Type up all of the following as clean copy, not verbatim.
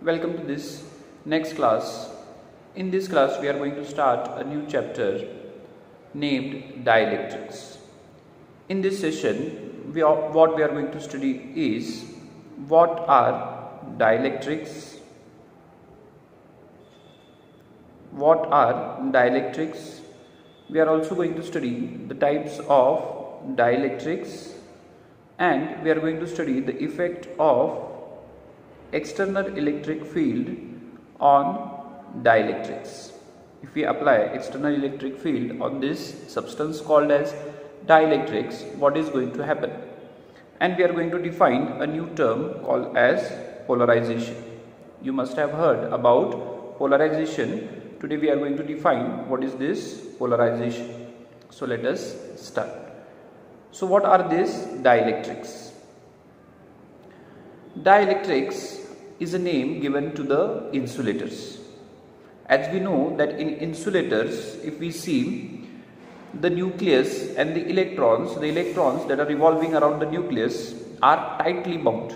Welcome to this next class. In this class we are going to start a new chapter named Dielectrics. In this session what we are going to study is what are dielectrics, we are also going to study the types of dielectrics, and we are going to study the effect of external electric field on dielectrics. If we apply external electric field on this substance called as dielectrics, what is going to happen? And we are going to define a new term called as polarization. You must have heard about polarization. Today we are going to define what is this polarization. So let us start. So what are these dielectrics? Dielectrics is a name given to the insulators. As we know that in insulators, if we see the nucleus and the electrons that are revolving around the nucleus are tightly bound.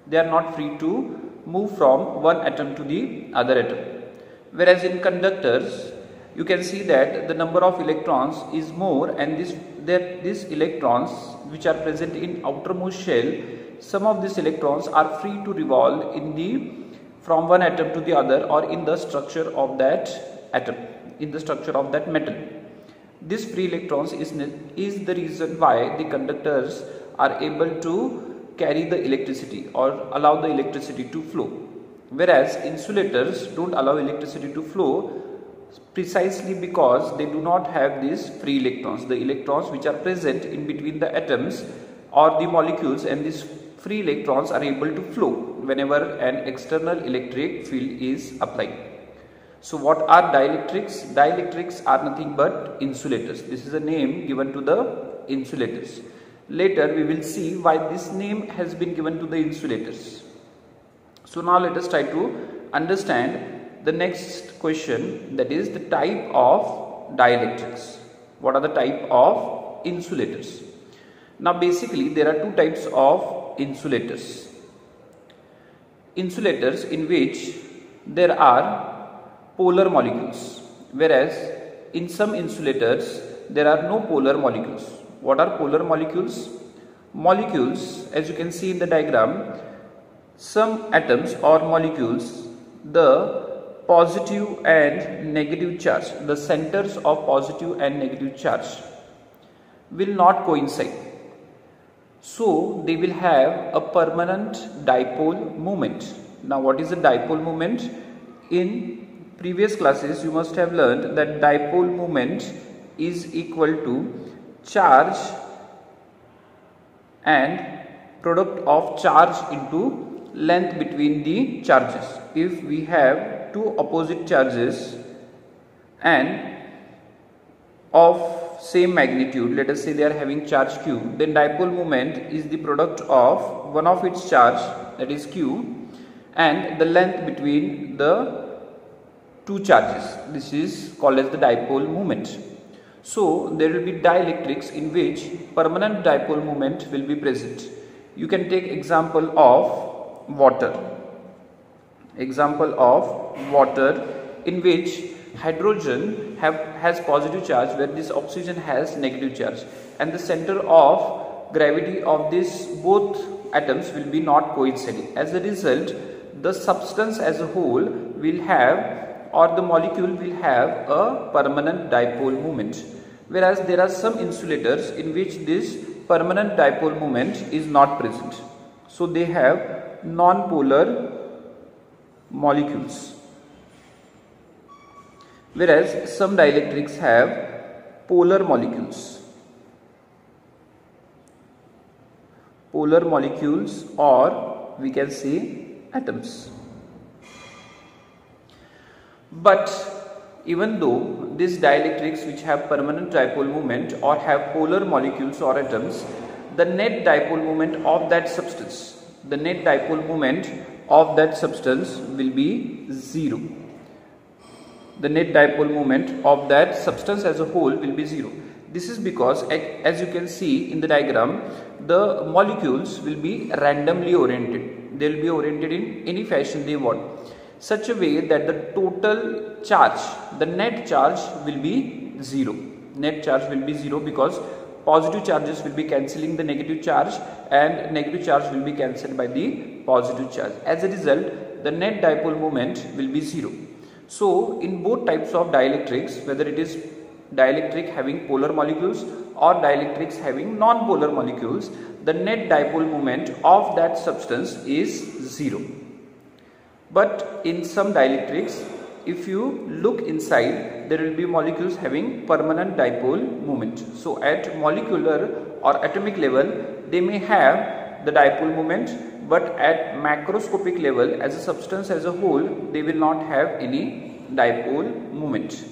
They are not free to move from one atom to the other atom. Whereas in conductors, you can see that the number of electrons is more, and these electrons which are present in outermost shell, some of these electrons are free to revolve from one atom to the other, or in the structure of that atom, in the structure of that metal. This free electrons is the reason why the conductors are able to carry the electricity or allow the electricity to flow. Whereas insulators don't allow electricity to flow precisely because they do not have these free electrons. The electrons which are present in between the atoms or the molecules, and these free electrons are able to flow whenever an external electric field is applied. So what are dielectrics? Dielectrics are nothing but insulators. This is a name given to the insulators. Later we will see why this name has been given to the insulators. So now let us try to understand the next question, that is the type of dielectrics. What are the type of insulators? Now basically there are two types of insulators. Insulators in which there are polar molecules, whereas in some insulators there are no polar molecules. What are polar molecules? Molecules, as you can see in the diagram, some atoms or molecules, the positive and negative charge, the centers of positive and negative charge will not coincide. So they will have a permanent dipole moment. Now what is a dipole moment? In previous classes you must have learned that dipole moment is equal to charge and product of charge into length between the charges. If we have two opposite charges and of same magnitude, let us say they are having charge q, then dipole moment is the product of one of its charge, that is q, and the length between the two charges. This is called as the dipole moment. So there will be dielectrics in which permanent dipole moment will be present. You can take example of water. Example of water in which hydrogen has positive charge, where this oxygen has negative charge, and the center of gravity of these both atoms will be not coinciding. As a result, the substance as a whole will have, or the molecule will have, a permanent dipole moment. Whereas there are some insulators in which this permanent dipole moment is not present. So they have non-polar molecules. Whereas some dielectrics have polar molecules. Polar molecules, or we can say atoms. But even though these dielectrics which have permanent dipole moment or have polar molecules or atoms, the net dipole moment of that substance, will be 0. The net dipole moment of that substance as a whole will be 0. This is because, as you can see in the diagram, the molecules will be randomly oriented. They will be oriented in any fashion they want, such a way that the total charge, the net charge will be 0. Net charge will be 0 because positive charges will be cancelling the negative charge and negative charge will be cancelled by the positive charge. As a result, the net dipole moment will be 0. So, in both types of dielectrics, whether it is dielectric having polar molecules or dielectrics having non-polar molecules, the net dipole moment of that substance is 0. But in some dielectrics, if you look inside, there will be molecules having permanent dipole moment. So at molecular or atomic level, they may have the dipole moment, but at macroscopic level, as a substance as a whole, they will not have any dipole moment.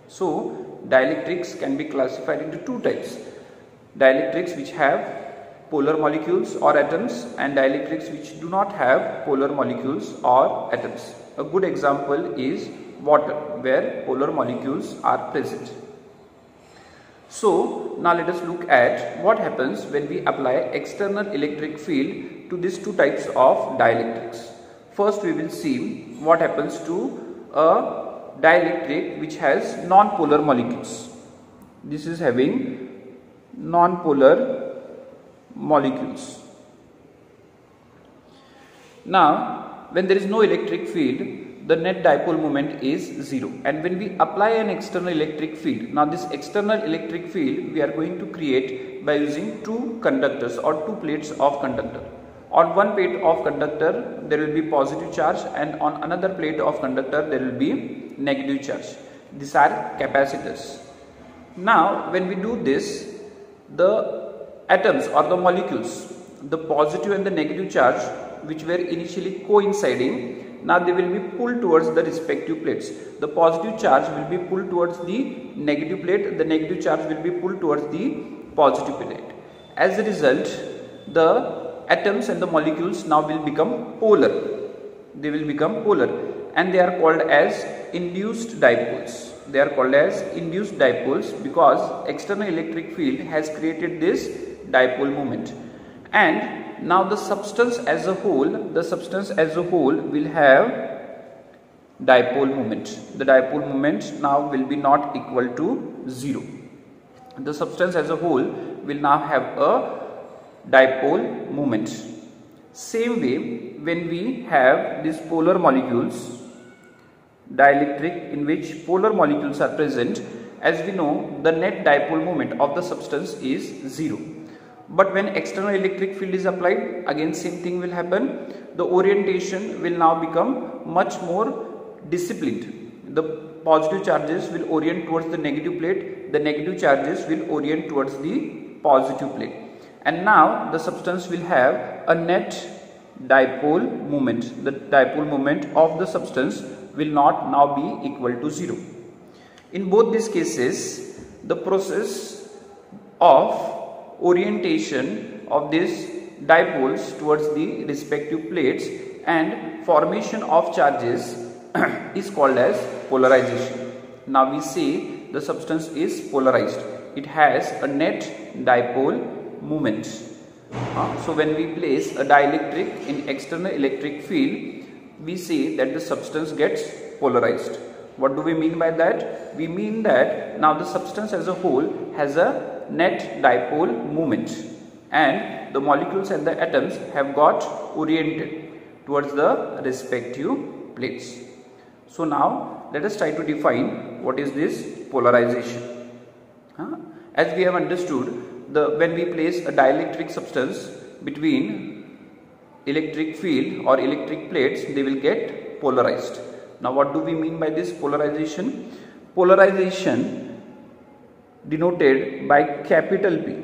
So dielectrics can be classified into two types: dielectrics which have polar molecules or atoms, and dielectrics which do not have polar molecules or atoms. A good example is water, where polar molecules are present. So now let us look at what happens when we apply external electric field to these two types of dielectrics. First we will see what happens to a dielectric which has non-polar molecules. This is having non-polar molecules. Now when there is no electric field, the net dipole moment is 0, and when we apply an external electric field, now this external electric field we are going to create by using two conductors or two plates of conductor. On one plate of conductor there will be positive charge, and on another plate of conductor there will be negative charge. These are capacitors. Now when we do this, the atoms or the molecules, the positive and the negative charge which were initially coinciding, now they will be pulled towards the respective plates. The positive charge will be pulled towards the negative plate, the negative charge will be pulled towards the positive plate. As a result, the atoms and the molecules now will become polar. They will become polar, and they are called as induced dipoles. They are called as induced dipoles because external electric field has created this dipole moment. And now the substance as a whole, will have dipole moment. The dipole moment now will be not equal to 0. The substance as a whole will now have a dipole moment. Same way, when we have these polar molecules, dielectric in which polar molecules are present, as we know, the net dipole moment of the substance is 0. But when external electric field is applied, again same thing will happen. The orientation will now become much more disciplined. The positive charges will orient towards the negative plate, the negative charges will orient towards the positive plate. And now the substance will have a net dipole moment. The dipole moment of the substance will not now be equal to 0. In both these cases, the process of orientation of these dipoles towards the respective plates and formation of charges is called as polarization. Now we say the substance is polarized. It has a net dipole moment. So when we place a dielectric in external electric field, we say that the substance gets polarized. What do we mean by that? We mean that now the substance as a whole has a net dipole moment, and the molecules and the atoms have got oriented towards the respective plates. So now let us try to define what is this polarization. As we have understood, when we place a dielectric substance between electric field or electric plates, they will get polarized. Now what do we mean by this polarization? Polarization denoted by capital P.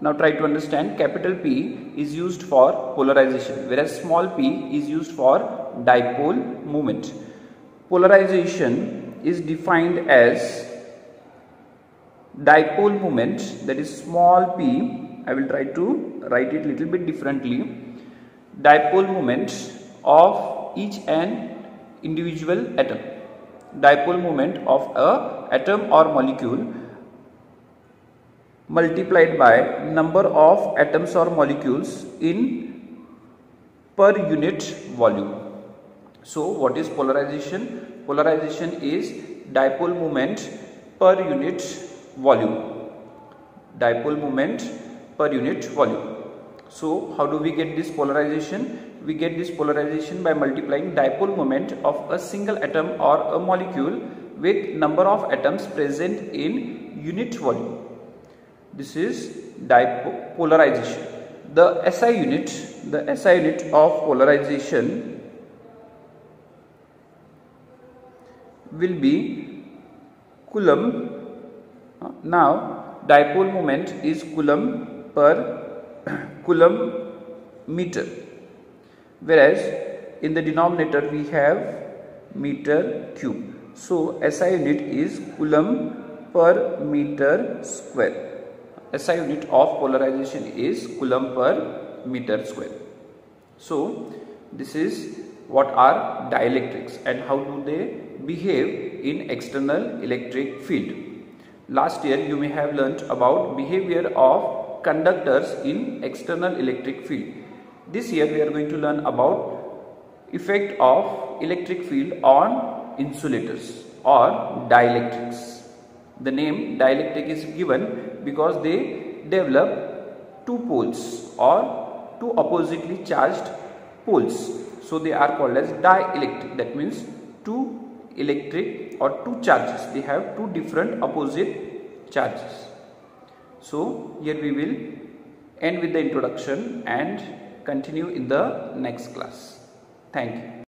Now try to understand, capital P is used for polarization, whereas small p is used for dipole moment. Polarization is defined as dipole moment, that is small p. I will try to write it little bit differently. Dipole moment of each and individual atom. Dipole moment of a atom or molecule multiplied by number of atoms or molecules in per unit volume. So what is polarization? Polarization is dipole moment per unit volume. Dipole moment per unit volume. So how do we get this polarization? We get this polarization by multiplying dipole moment of a single atom or a molecule with number of atoms present in unit volume. This is polarization. The SI unit of polarization will be coulomb. Now dipole moment is coulomb per coulomb meter, whereas in the denominator we have meter cube. So SI unit is coulomb per meter square. SI unit of polarization is coulomb per meter square. So this is what are dielectrics and how do they behave in external electric field. Last year you may have learnt about behavior of conductors in external electric field. This year we are going to learn about effect of electric field on insulators or dielectrics. The name dielectric is given because they develop two poles or two oppositely charged poles. So they are called as dielectric. That means two electric or two charges. They have two different opposite charges. So here we will end with the introduction and continue in the next class. Thank you.